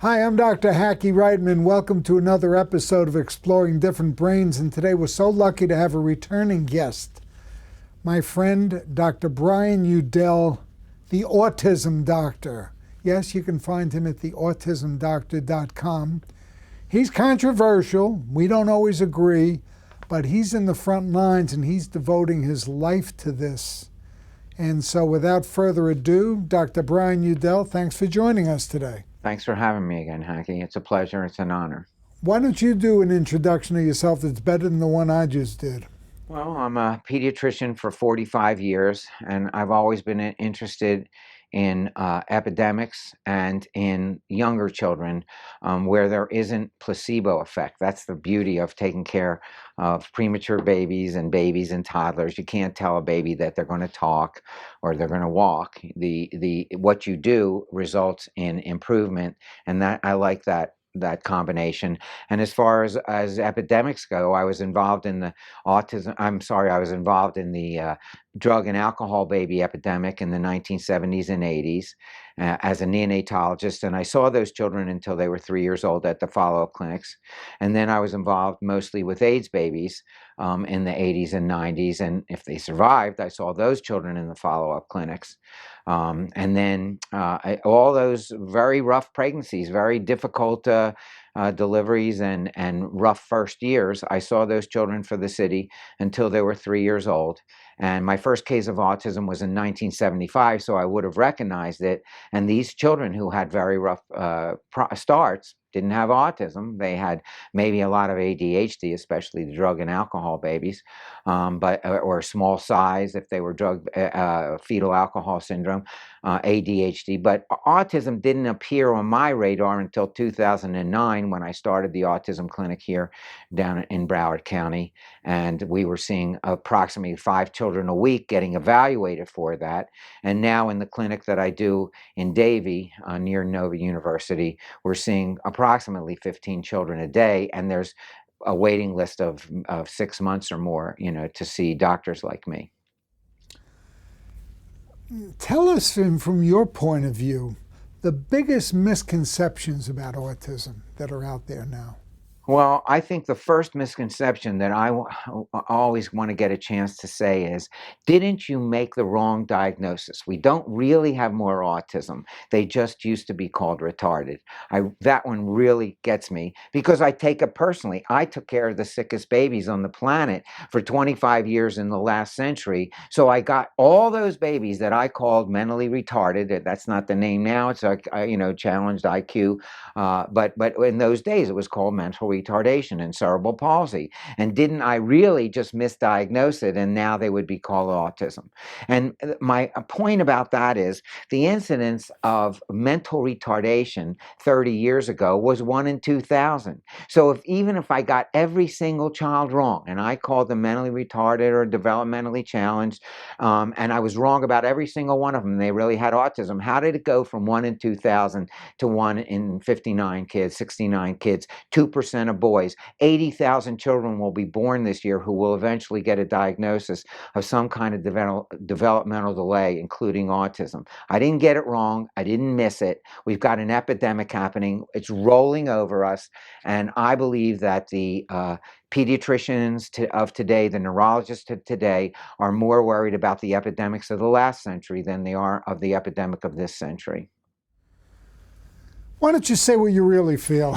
Hi, I'm Dr. Hackey Reitman. Welcome to another episode of Exploring Different Brains. And today we're so lucky to have a returning guest, my friend, Dr. Brian Udell, the Autism Doctor. Yes, you can find him at theautismdoctor.com. He's controversial. We don't always agree, but he's in the front lines and he's devoting his life to this. And so without further ado, Dr. Brian Udell, thanks for joining us today. Thanks for having me again, Hackey. It's a pleasure. It's an honor. Why don't you do an introduction of yourself that's better than the one I just did? Well, I'm a pediatrician for 45 years, and I've always been interested in epidemics and in younger children where there isn't placebo effect. That's the beauty of taking care of premature babies and toddlers. You can't tell a baby that they're going to talk or they're going to walk. What you do results in improvement, and that I like that combination. And as far as epidemics go, I was involved in the drug and alcohol baby epidemic in the 1970s and 80s as a neonatologist, and I saw those children until they were 3 years old at the follow-up clinics. And then I was involved mostly with AIDS babies in the 80s and 90s, and if they survived, I saw those children in the follow-up clinics. And then all those very rough pregnancies, very difficult deliveries and rough first years, I saw those children for the city until they were 3 years old. And my first case of autism was in 1975, so I would have recognized it. And these children who had very rough starts didn't have autism. They had maybe a lot of ADHD, especially the drug and alcohol babies, or small size if they were fetal alcohol syndrome, ADHD. But autism didn't appear on my radar until 2009 when I started the autism clinic here down in Broward County. And we were seeing approximately 5 children a week getting evaluated for that. And now in the clinic that I do in Davie, near Nova University, we're seeing approximately 15 children a day, and there's a waiting list of 6 months or more, to see doctors like me. Tell us from your point of view, the biggest misconceptions about autism that are out there now. Well, I think the first misconception that I always want to get a chance to say is, didn't you make the wrong diagnosis? We don't really have more autism. They just used to be called retarded. That one really gets me because I take it personally. I took care of the sickest babies on the planet for 25 years in the last century. So I got all those babies that I called mentally retarded. That's not the name now. It's challenged IQ. But in those days, it was called mental retardation and cerebral palsy. And didn't I really just misdiagnose it? And now they would be called autism. And my point about that is the incidence of mental retardation 30 years ago was 1 in 2,000. So even if I got every single child wrong, and I called them mentally retarded or developmentally challenged, and I was wrong about every single one of them, they really had autism, how did it go from 1 in 2,000 to 1 in 59 kids, 69 kids, 2% of boys? 80,000 children will be born this year who will eventually get a diagnosis of some kind of developmental delay, including autism. I didn't get it wrong. I didn't miss it. We've got an epidemic happening. It's rolling over us. And I believe that the pediatricians of today, the neurologists of today, are more worried about the epidemics of the last century than they are of the epidemic of this century. Why don't you say what you really feel?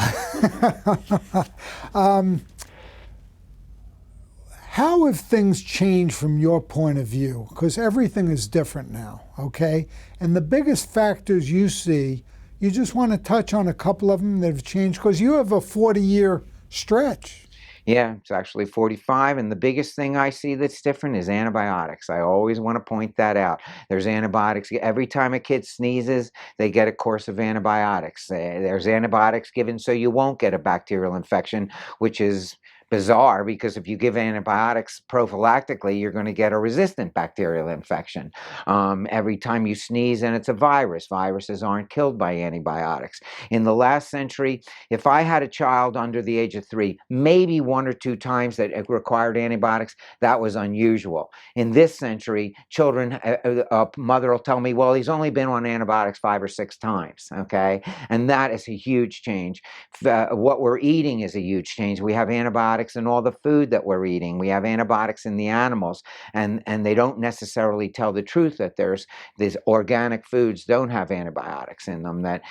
How have things changed from your point of view? Because everything is different now, okay? And the biggest factors you see, you just want to touch on a couple of them that have changed, because you have a 40-year stretch. Yeah, it's actually 45. And the biggest thing I see that's different is antibiotics. I always want to point that out. There's antibiotics. Every time a kid sneezes, they get a course of antibiotics. There's antibiotics given so you won't get a bacterial infection, which is bizarre, because if you give antibiotics prophylactically, you're going to get a resistant bacterial infection. Every time you sneeze and it's a virus, viruses aren't killed by antibiotics. In the last century, if I had a child under the age of 3, maybe 1 or 2 times that it required antibiotics, that was unusual. In this century, children, a mother will tell me, well, he's only been on antibiotics 5 or 6 times, okay? And that is a huge change. What we're eating is a huge change. We have antibiotics in all the food that we're eating. We have antibiotics in the animals, and they don't necessarily tell the truth that there's these organic foods don't have antibiotics in them. That,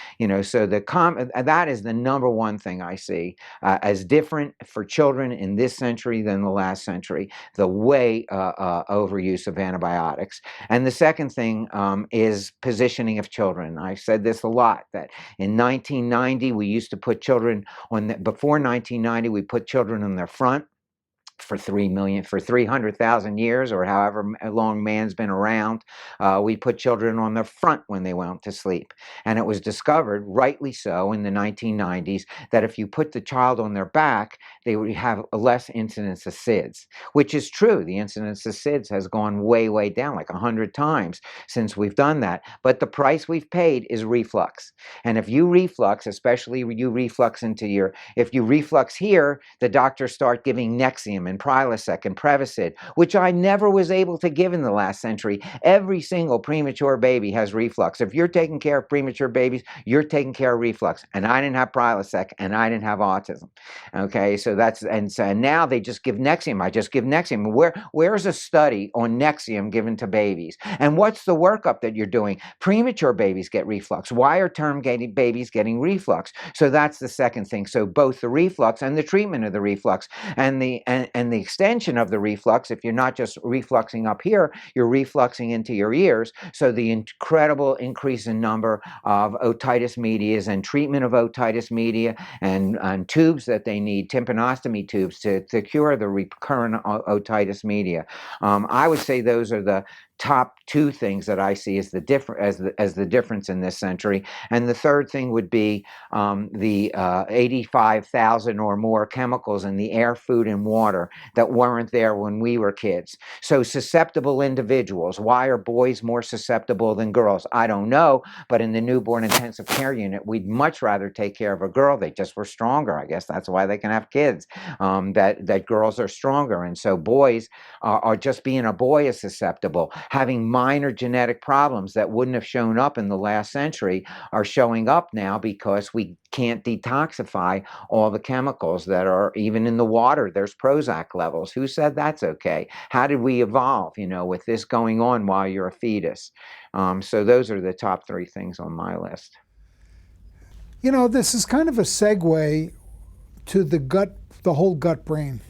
so that is the number one thing I see as different for children in this century than the last century, the way overuse of antibiotics. And the second thing is positioning of children. I said this a lot, that in 1990, we used to put children before 1990, we put children on their front for 300,000 years, or however long man's been around. We put children on their front when they went to sleep. And it was discovered, rightly so, in the 1990s, that if you put the child on their back, they would have a less incidence of SIDS, which is true. The incidence of SIDS has gone way, way down, like 100 times since we've done that. But the price we've paid is reflux. And if you reflux, especially you reflux if you reflux here, the doctors start giving Nexium and Prilosec and Prevacid, which I never was able to give in the last century. Every single premature baby has reflux. If you're taking care of premature babies, you're taking care of reflux. And I didn't have Prilosec, and I didn't have autism. Okay, so now they just give Nexium. I just give Nexium. Where's a study on Nexium given to babies? And what's the workup that you're doing? Premature babies get reflux. Why are term babies getting reflux? So that's the second thing. So both the reflux and the treatment of the reflux and the extension of the reflux. If you're not just refluxing up here, you're refluxing into your ears. So the incredible increase in number of otitis medias and treatment of otitis media and tubes that they need, tympanostomy tubes to cure the recurrent otitis media. I would say those are the top 2 things that I see as the difference in this century. And the third thing would be the 85,000 or more chemicals in the air, food, and water that weren't there when we were kids. So susceptible individuals. Why are boys more susceptible than girls? I don't know, but in the newborn intensive care unit, we'd much rather take care of a girl. They just were stronger. I guess that's why they can have kids, that girls are stronger. And so boys are just being a boy is susceptible. Having minor genetic problems that wouldn't have shown up in the last century are showing up now because we can't detoxify all the chemicals that are even in the water. There's Prozac levels. Who said that's okay? How did we evolve, with this going on while you're a fetus? So those are the top 3 things on my list. This is kind of a segue to the whole gut brain.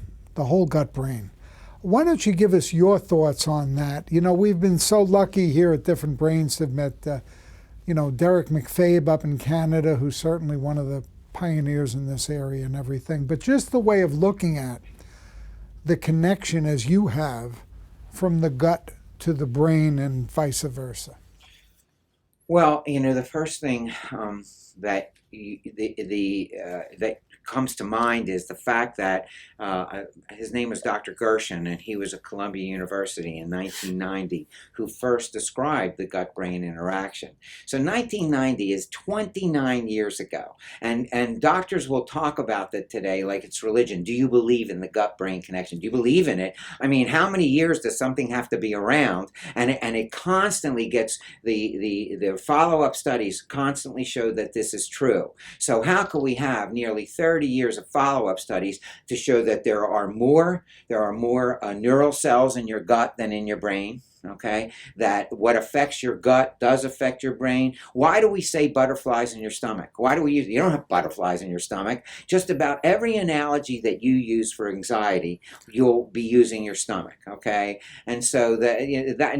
Why don't you give us your thoughts on that? We've been so lucky here at Different Brains to have met, Derek McFabe up in Canada, who's certainly one of the pioneers in this area and everything. But just the way of looking at the connection as you have from the gut to the brain and vice versa. Well, the first thing that that comes to mind is the fact that his name was Dr. Gershon, and he was at Columbia University in 1990, who first described the gut-brain interaction. So 1990 is 29 years ago, and doctors will talk about that today like it's religion. Do you believe in the gut-brain connection? Do you believe in it? I mean, how many years does something have to be around? And it constantly gets the follow-up studies constantly show that this is true. So how could we have nearly 30 years of follow-up studies to show that there are more neural cells in your gut than in your brain? Okay, that what affects your gut does affect your brain. Why do we say butterflies in your stomach? Why do we use, you don't have butterflies in your stomach. Just about every analogy that you use for anxiety, you'll be using your stomach, okay? And so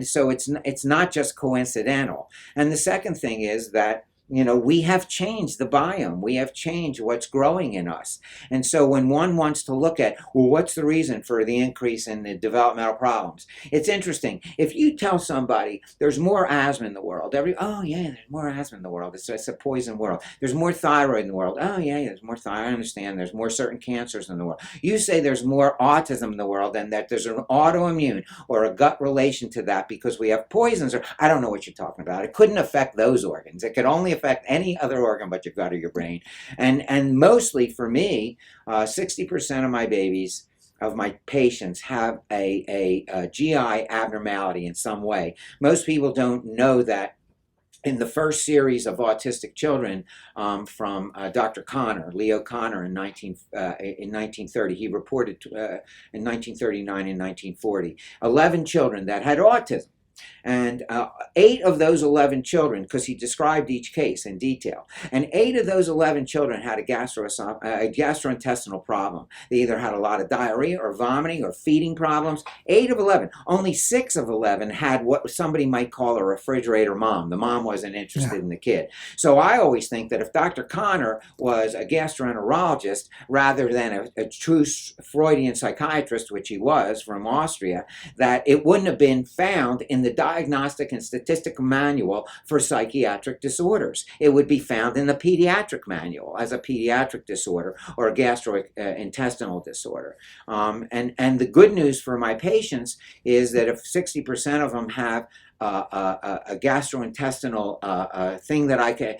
so it's not just coincidental. And the second thing is that we have changed the biome. We have changed what's growing in us. And so when one wants to look at, well, what's the reason for the increase in the developmental problems? It's interesting. If you tell somebody there's more asthma in the world, oh yeah, there's more asthma in the world. It's a poison world. There's more thyroid in the world. Oh yeah, there's more thyroid. I understand. There's more certain cancers in the world. You say there's more autism in the world and that there's an autoimmune or a gut relation to that because we have poisons, or I don't know what you're talking about. It couldn't affect those organs. It could only affect any other organ but your gut or your brain. And mostly for me, 60% of my babies, of my patients, have a GI abnormality in some way. Most people don't know that. In the first series of autistic children from Dr. Connor, Leo Connor, in 1930, he reported in 1939 and 1940, 11 children that had autism. And 8 of those 11 children, because he described each case in detail, and 8 of those 11 children had a gastrointestinal problem. They either had a lot of diarrhea or vomiting or feeding problems. 8 of 11. Only 6 of 11 had what somebody might call a refrigerator mom. The mom wasn't interested in the kid. So I always think that if Dr. Connor was a gastroenterologist rather than a true Freudian psychiatrist, which he was from Austria, that it wouldn't have been found in the Diagnostic and Statistical Manual for Psychiatric Disorders. It would be found in the pediatric manual as a pediatric disorder or a gastrointestinal disorder. And the good news for my patients is that if 60% of them have a gastrointestinal thing that I can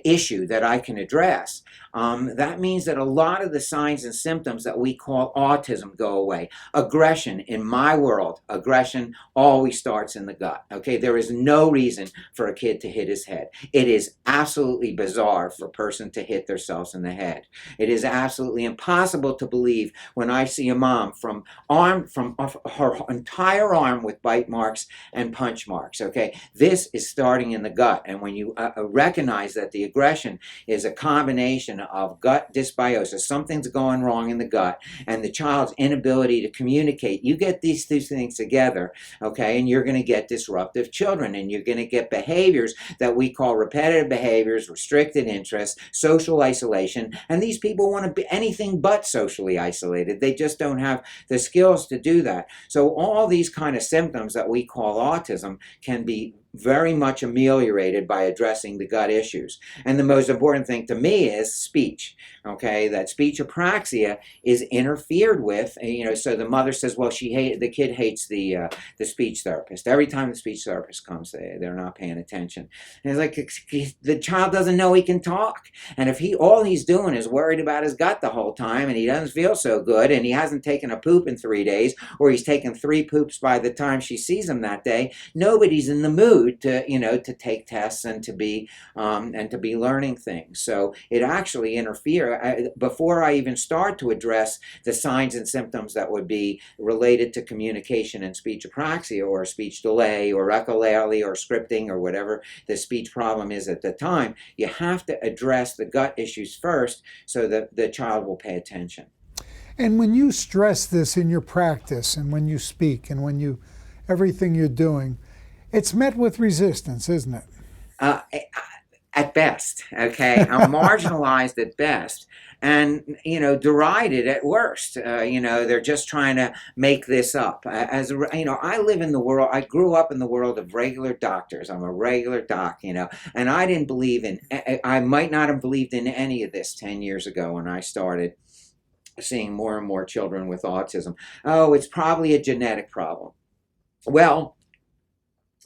issue that I can address, that means that a lot of the signs and symptoms that we call autism go away. Aggression, in my world, aggression always starts in the gut. Okay, there is no reason for a kid to hit his head. It is absolutely bizarre for a person to hit themselves in the head. It is absolutely impossible to believe when I see a mom from her entire arm with bite marks and punch marks. Okay, this is starting in the gut, and when you recognize that the aggression is a combination of gut dysbiosis, something's going wrong in the gut, and the child's inability to communicate, you get these two things together, okay, and you're going to get disruptive children, and you're going to get behaviors that we call repetitive behaviors, restricted interests, social isolation, and these people want to be anything but socially isolated. They just don't have the skills to do that. So all these kind of symptoms that we call autism can be very much ameliorated by addressing the gut issues. And the most important thing to me is speech, okay? That speech apraxia is interfered with, so the mother says, well, the kid hates the speech therapist. Every time the speech therapist comes, they're not paying attention. And it's like the child doesn't know he can talk. And if all he's doing is worried about his gut the whole time and he doesn't feel so good and he hasn't taken a poop in 3 days, or he's taken 3 poops by the time she sees him that day, nobody's in the mood to take tests and to be learning things. So it actually interferes. Before I even start to address the signs and symptoms that would be related to communication and speech apraxia or speech delay or echolalia or scripting or whatever the speech problem is at the time, you have to address the gut issues first so that the child will pay attention. And when you stress this in your practice and when you speak and when everything you're doing, it's met with resistance, isn't it? At best, okay? I'm marginalized at best and, derided at worst. They're just trying to make this up. I live in the world, I grew up in the world of regular doctors. I'm a regular doc, and I might not have believed in any of this 10 years ago when I started seeing more and more children with autism. Oh, it's probably a genetic problem. Well,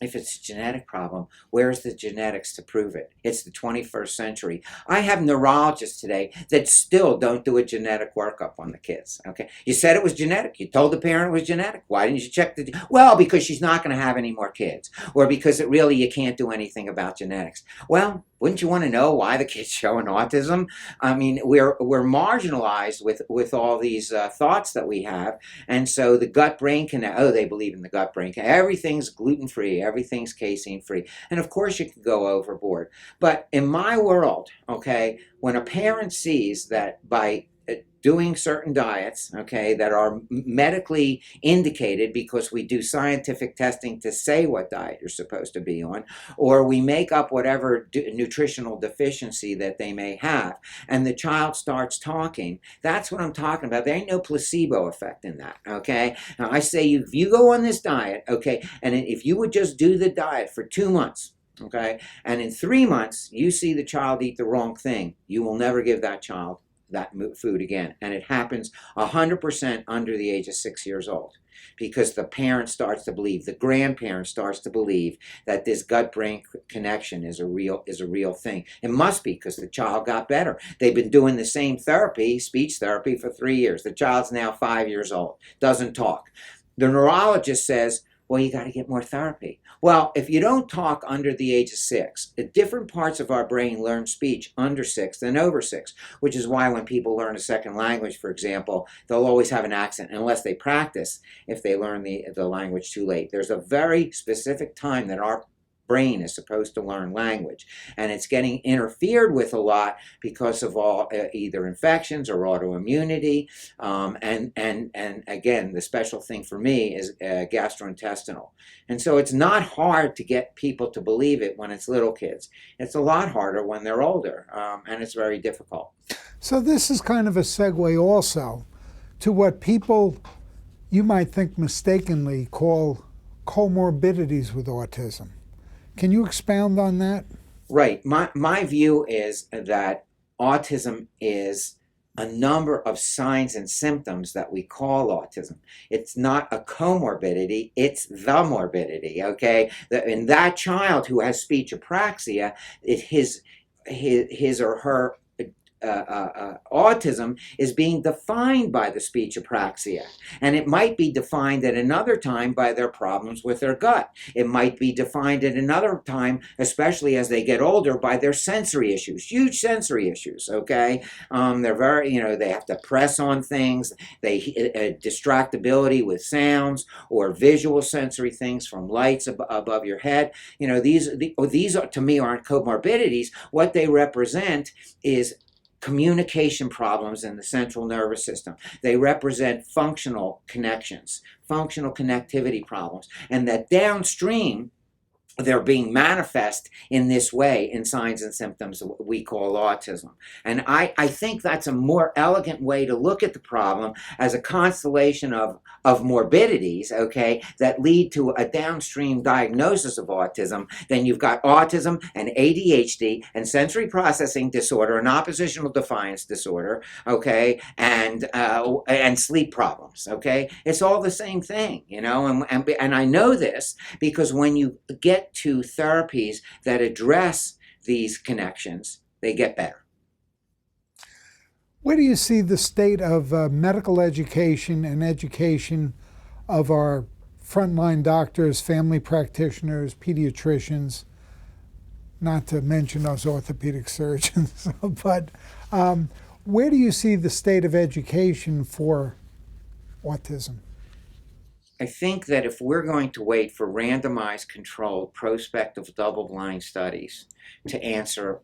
if it's a genetic problem, where's the genetics to prove it? It's the 21st century. I have neurologists today that still don't do a genetic workup on the kids. Okay, you said it was genetic. You told the parent it was genetic. Why didn't you check well, because she's not going to have any more kids, or because you can't do anything about genetics. Well, wouldn't you want to know why the kid's showing autism? I mean, we're marginalized with all these thoughts that we have, and so the gut-brain connection. Oh, they believe in the gut-brain connection. Everything's gluten-free, everything's casein-free, and of course you can go overboard. But in my world, okay, when a parent sees that by doing certain diets, okay, that are medically indicated because we do scientific testing to say what diet you're supposed to be on, or we make up whatever nutritional deficiency that they may have, and the child starts talking. That's what I'm talking about. There ain't no placebo effect in that, okay? Now, I say if you go on this diet, okay, and if you would just do the diet for 2 months, okay, and in 3 months you see the child eat the wrong thing, you will never give that child that food again. And it happens 100% under the age of 6 years old, because the parent starts to believe, the grandparent starts to believe that this gut-brain connection is a real thing. It must be, because the child got better. They've been doing the same therapy, speech therapy, for 3 years. The child's now 5 years old, doesn't talk. The neurologist says, well, you got to get more therapy. Well, if you don't talk under the age of 6, the different parts of our brain learn speech under 6 than over 6, which is why when people learn a second language, for example, they'll always have an accent unless they practice, if they learn the language too late. There's a very specific time that our brain is supposed to learn language, and it's getting interfered with a lot because of all either infections or autoimmunity, and again, the special thing for me is gastrointestinal. And so it's not hard to get people to believe it when it's little kids. It's a lot harder when they're older, and it's very difficult. So this is kind of a segue also to what people, you might think mistakenly, call comorbidities with autism. Can you expound on that? Right. My view is that autism is a number of signs and symptoms that we call autism. It's not a comorbidity, it's the morbidity, okay? In that child who has speech apraxia, his or her autism is being defined by the speech apraxia. And it might be defined at another time by their problems with their gut. It might be defined at another time, especially as they get older, by their sensory issues, huge sensory issues, okay? They're very, they have to press on things, distractibility with sounds or visual sensory things from lights above your head. These are, to me, aren't comorbidities. What they represent is communication problems in the central nervous system. They represent functional connections, functional connectivity problems, and that downstream they're being manifest in this way in signs and symptoms we call autism. And I think that's a more elegant way to look at the problem as a constellation of morbidities, okay, that lead to a downstream diagnosis of autism. Then you've got autism and ADHD and sensory processing disorder and oppositional defiance disorder, okay, and sleep problems, okay. It's all the same thing, and I know this because when you get to therapies that address these connections, they get better. Where do you see the state of medical education and education of our frontline doctors, family practitioners, pediatricians, not to mention those orthopedic surgeons, but where do you see the state of education for autism? I think that if we're going to wait for randomized, controlled, prospective, double-blind studies to answer,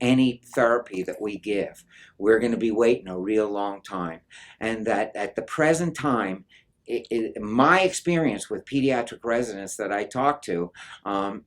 any therapy that we give, we're going to be waiting a real long time. And that at the present time, my experience with pediatric residents that I talk to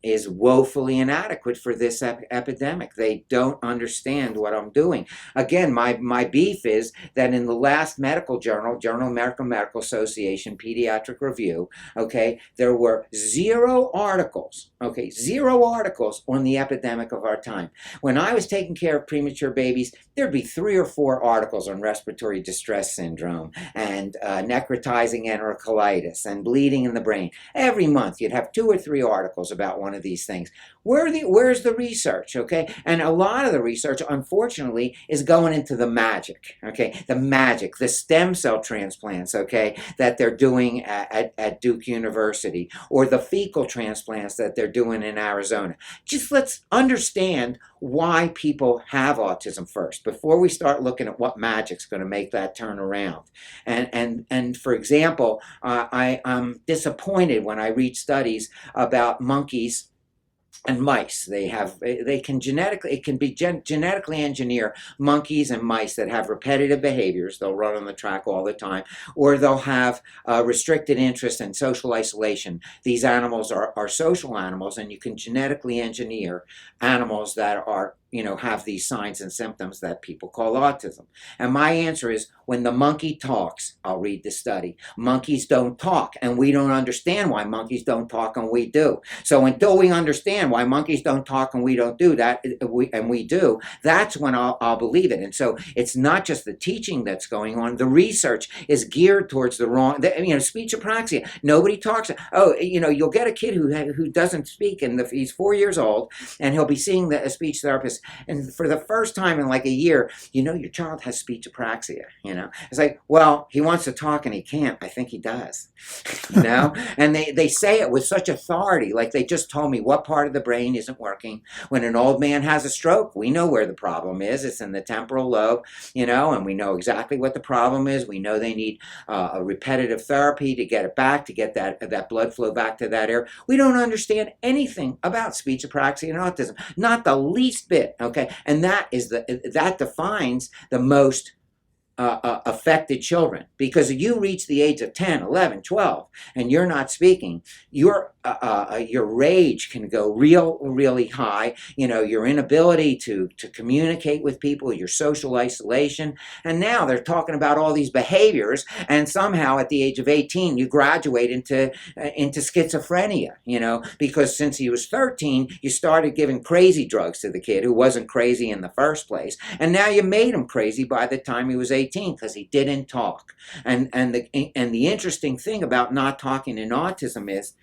is woefully inadequate for this epidemic. They don't understand what I'm doing. Again, my beef is that in the last medical journal, Journal of American Medical Association Pediatric Review, okay, there were 0 articles, okay, 0 articles on the epidemic of our time. When I was taking care of premature babies, there'd be 3 or 4 articles on respiratory distress syndrome and necrotizing enterocolitis and bleeding in the brain. Every month you'd have 2 or 3 articles about one of these things. Where's the research, okay? And a lot of the research, unfortunately, is going into the magic, okay? The stem cell transplants, okay, that they're doing at Duke University, or the fecal transplants that they're doing in Arizona. Just let's understand why people have autism first before we start looking at what magic's going to make that turn around. And for example, I'm disappointed when I read studies about monkeys and mice. They can genetically, it can be genetically engineer monkeys and mice that have repetitive behaviors. They'll run on the track all the time, or they'll have restricted interest and social isolation. These animals are social animals, and you can genetically engineer animals that are, have these signs and symptoms that people call autism. And my answer is, when the monkey talks, I'll read the study. Monkeys don't talk, and we don't understand why monkeys don't talk and we do. So until we understand why monkeys don't talk and we don't do that, we do, that's when I'll believe it. And so it's not just the teaching that's going on. The research is geared towards the wrong, speech apraxia. Nobody talks. Oh, you'll get a kid who doesn't speak, and he's 4 years old, and he'll be seeing a speech therapist, and for the first time in like a year, your child has speech apraxia. It's like, well, he wants to talk and he can't. I think he does. And they say it with such authority, like they just told me what part of the brain isn't working. When an old man has a stroke, we know where the problem is. It's in the temporal lobe, and we know exactly what the problem is. We know they need a repetitive therapy to get it back, to get that blood flow back to that area. We don't understand anything about speech apraxia and autism, not the least bit. Okay, and that defines the most affected children, because if you reach the age of 10, 11, 12, and you're not speaking, your rage can go really high. Your inability to communicate with people, your social isolation, and now they're talking about all these behaviors, and somehow at the age of 18 you graduate into schizophrenia. Because since he was 13, you started giving crazy drugs to the kid who wasn't crazy in the first place, and now you made him crazy by the time he was 18. Because he didn't talk. And the interesting thing about not talking in autism is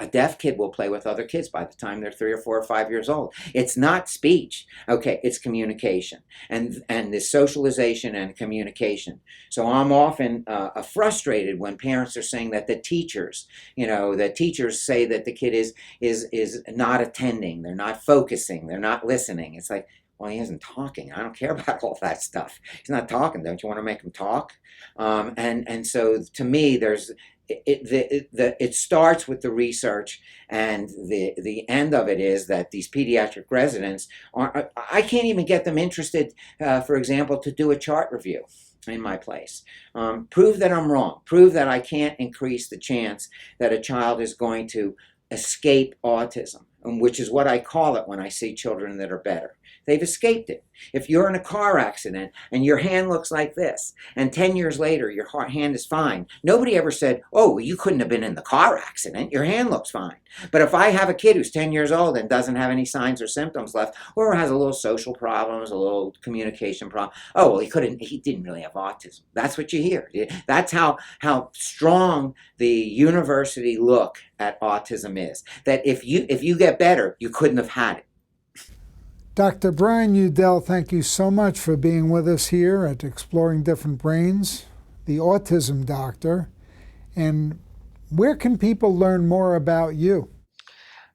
a deaf kid will play with other kids by the time they're 3 or 4 or 5 years old. It's not speech, okay, it's communication and the socialization and communication. So I'm often frustrated when parents are saying that the teachers say that the kid is not attending, they're not focusing, they're not listening. It's like, well, he isn't talking. I don't care about all that stuff. He's not talking. Don't you want to make him talk? And so to me, it starts with the research, and the end of it is that these pediatric residents I can't even get them interested, for example, to do a chart review in my place. Prove that I'm wrong. Prove that I can't increase the chance that a child is going to escape autism, which is what I call it when I see children that are better. They've escaped it. If you're in a car accident and your hand looks like this, and 10 years later your hand is fine, nobody ever said, oh, you couldn't have been in the car accident, your hand looks fine. But if I have a kid who's 10 years old and doesn't have any signs or symptoms left, or has a little social problems, a little communication problem, oh, well, he didn't really have autism. That's what you hear. That's how strong the university look at autism is. That if you get better, you couldn't have had it. Dr. Brian Udell, thank you so much for being with us here at Exploring Different Brains, the Autism Doctor. And where can people learn more about you?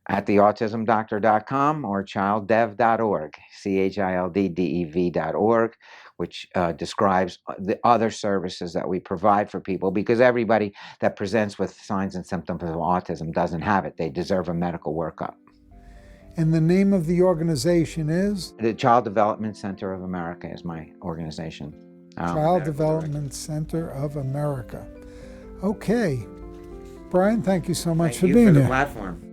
At theautismdoctor.com or childdev.org, childdev.org, which describes the other services that we provide for people, because everybody that presents with signs and symptoms of autism doesn't have it. They deserve a medical workup. And the name of the organization is? The Child Development Center of America is my organization. Child Development Center of America. Okay. Brian, thank you so much for being here. Thank you for the platform.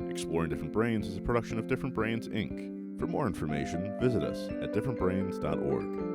Exploring Different Brains is a production of Different Brains, Inc. For more information, visit us at differentbrains.org.